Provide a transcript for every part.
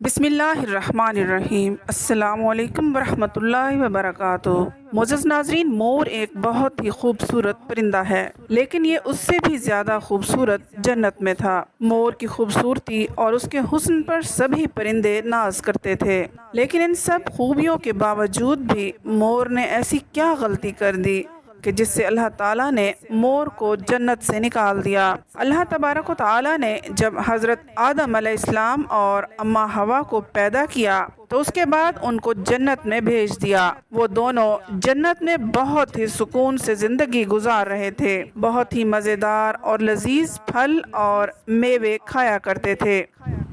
بسم اللہ الرحمن الرحیم۔ السلام علیکم ورحمۃ اللہ وبرکاتہ۔ معزز ناظرین، مور ایک بہت ہی خوبصورت پرندہ ہے، لیکن یہ اس سے بھی زیادہ خوبصورت جنت میں تھا۔ مور کی خوبصورتی اور اس کے حسن پر سبھی پرندے ناز کرتے تھے، لیکن ان سب خوبیوں کے باوجود بھی مور نے ایسی کیا غلطی کر دی کہ جس سے اللہ تعالیٰ نے مور کو جنت سے نکال دیا۔ اللہ تبارک و تعالیٰ نے جب حضرت آدم علیہ السلام اور اماں حوا کو پیدا کیا تو اس کے بعد ان کو جنت میں بھیج دیا۔ وہ دونوں جنت میں بہت ہی سکون سے زندگی گزار رہے تھے، بہت ہی مزیدار اور لذیذ پھل اور میوے کھایا کرتے تھے،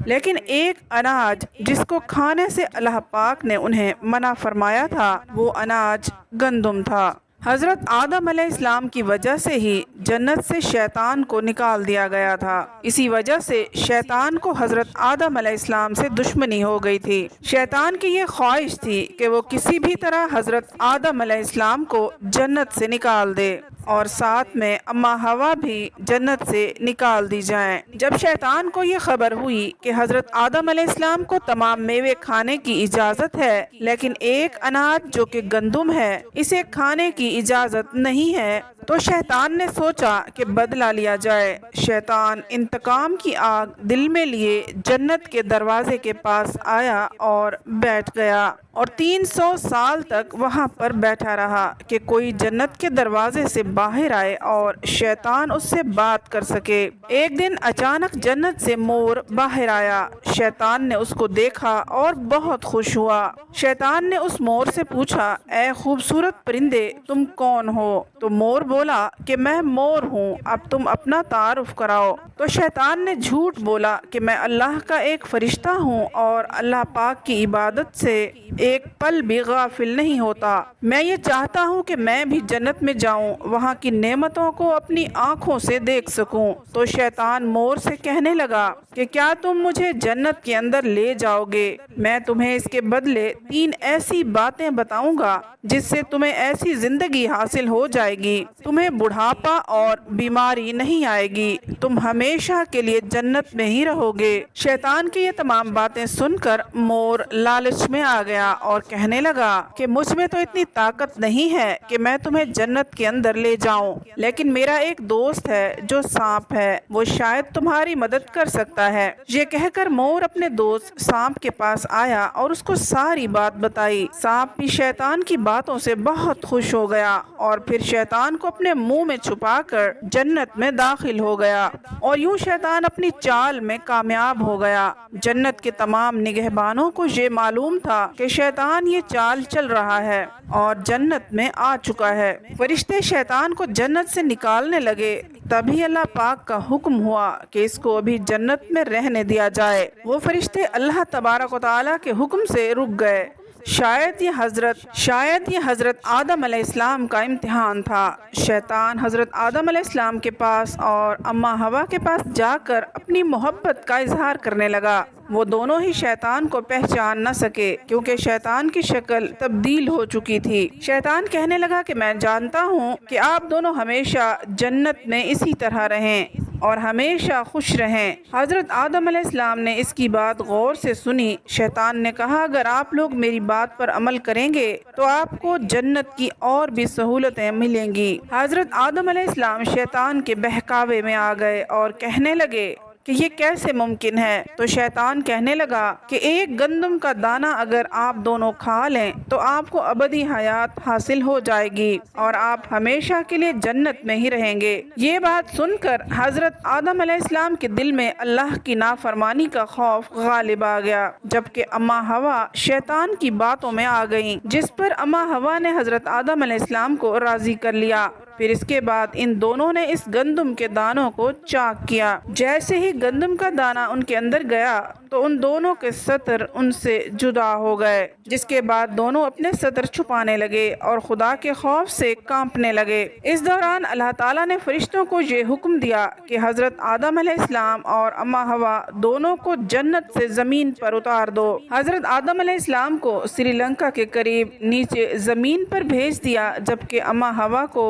لیکن ایک اناج جس کو کھانے سے اللہ پاک نے انہیں منع فرمایا تھا وہ اناج گندم تھا۔ حضرت آدم علیہ السلام کی وجہ سے ہی جنت سے شیطان کو نکال دیا گیا تھا۔ اسی وجہ سے شیطان کو حضرت آدم علیہ السلام سے دشمنی ہو گئی تھی۔ شیطان کی یہ خواہش تھی کہ وہ کسی بھی طرح حضرت آدم علیہ السلام کو جنت سے نکال دے اور ساتھ میں اماں حوا بھی جنت سے نکال دی جائیں۔ جب شیطان کو یہ خبر ہوئی کہ حضرت آدم علیہ السلام کو تمام میوے کھانے کی اجازت ہے، لیکن ایک اناج جو کہ گندم ہے اسے کھانے کی اجازت نہیں ہے، تو شیطان نے سوچا کہ بدلہ لیا جائے۔ شیطان انتقام کی آگ دل میں لیے جنت کے دروازے کے پاس آیا اور بیٹھ گیا، اور 300 سال تک وہاں پر بیٹھا رہا کہ کوئی جنت کے دروازے سے باہر آئے اور شیطان اس سے بات کر سکے۔ ایک دن اچانک جنت سے مور باہر آیا۔ شیطان نے اس کو دیکھا اور بہت خوش ہوا۔ شیطان نے اس مور سے پوچھا، اے خوبصورت پرندے، تم کون ہو؟ تو مور بولا کہ میں مور ہوں، اب تم اپنا تعارف کراؤ۔ تو شیطان نے جھوٹ بولا کہ میں اللہ کا ایک فرشتہ ہوں اور اللہ پاک کی عبادت سے ایک پل بھی غافل نہیں ہوتا۔ میں یہ چاہتا ہوں کہ میں بھی جنت میں جاؤں، وہاں کی نعمتوں کو اپنی آنکھوں سے دیکھ سکوں۔ تو شیطان مور سے کہنے لگا کہ کیا تم مجھے جنت کے اندر لے جاؤ گے؟ میں تمہیں اس کے بدلے 3 ایسی باتیں بتاؤں گا جس سے تمہیں ایسی زندگی حاصل ہو جائے گی، تمہیں بڑھاپا اور بیماری نہیں آئے گی، تم ہمیشہ کے لیے جنت میں ہی رہو گے۔ شیطان کی یہ تمام باتیں سن کر مور لالچ میں آ گیا اور کہنے لگا کہ مجھ میں تو اتنی طاقت نہیں ہے کہ میں تمہیں جنت کے اندر لے جاؤں، لیکن میرا ایک دوست ہے جو سانپ ہے، وہ شاید تمہاری مدد کر سکتا ہے۔ یہ کہہ کر مور اپنے دوست سانپ کے پاس آیا اور اس کو ساری بات بتائی۔ سانپ بھی شیطان کی باتوں سے بہت خوش ہو گیا اور پھر شیطان کو اپنے منہ میں چھپا کر جنت میں داخل ہو گیا، اور یوں شیطان اپنی چال میں کامیاب ہو گیا۔ جنت کے تمام نگہبانوں کو یہ معلوم تھا کہ شیطان یہ چال چل رہا ہے اور جنت میں آ چکا ہے۔ فرشتے شیطان کو جنت سے نکالنے لگے، تبھی اللہ پاک کا حکم ہوا کہ اس کو ابھی جنت میں رہنے دیا جائے۔ وہ فرشتے اللہ تبارک و تعالیٰ کے حکم سے رک گئے۔ شاید یہ حضرت آدم علیہ السلام کا امتحان تھا۔ شیطان حضرت آدم علیہ السلام کے پاس اور اماں حوا کے پاس جا کر اپنی محبت کا اظہار کرنے لگا۔ وہ دونوں ہی شیطان کو پہچان نہ سکے کیونکہ شیطان کی شکل تبدیل ہو چکی تھی۔ شیطان کہنے لگا کہ میں جانتا ہوں کہ آپ دونوں ہمیشہ جنت میں اسی طرح رہیں اور ہمیشہ خوش رہیں۔ حضرت آدم علیہ السلام نے اس کی بات غور سے سنی۔ شیطان نے کہا، اگر آپ لوگ میری بات پر عمل کریں گے تو آپ کو جنت کی اور بھی سہولتیں ملیں گی۔ حضرت آدم علیہ السلام شیطان کے بہکاوے میں آ گئے اور کہنے لگے کہ یہ کیسے ممکن ہے؟ تو شیطان کہنے لگا کہ ایک گندم کا دانہ اگر آپ دونوں کھا لیں تو آپ کو ابدی حیات حاصل ہو جائے گی اور آپ ہمیشہ کے لیے جنت میں ہی رہیں گے۔ یہ بات سن کر حضرت آدم علیہ السلام کے دل میں اللہ کی نافرمانی کا خوف غالب آ گیا، جبکہ اماں حوا شیطان کی باتوں میں آ گئیں، جس پر اماں حوا نے حضرت آدم علیہ السلام کو راضی کر لیا۔ پھر اس کے بعد ان دونوں نے اس گندم کے دانوں کو چاک کیا۔ جیسے ہی گندم کا دانہ ان کے اندر گیا تو ان دونوں کے سطر ان سے جدا ہو گئے، جس کے بعد دونوں اپنے سطر چھپانے لگے اور خدا کے خوف سے کانپنے لگے۔ اس دوران اللہ تعالیٰ نے فرشتوں کو یہ حکم دیا کہ حضرت آدم علیہ السلام اور اماں حوا دونوں کو جنت سے زمین پر اتار دو۔ حضرت آدم علیہ السلام کو سری لنکا کے قریب نیچے زمین پر بھیج دیا، جبکہ اماں حوا کو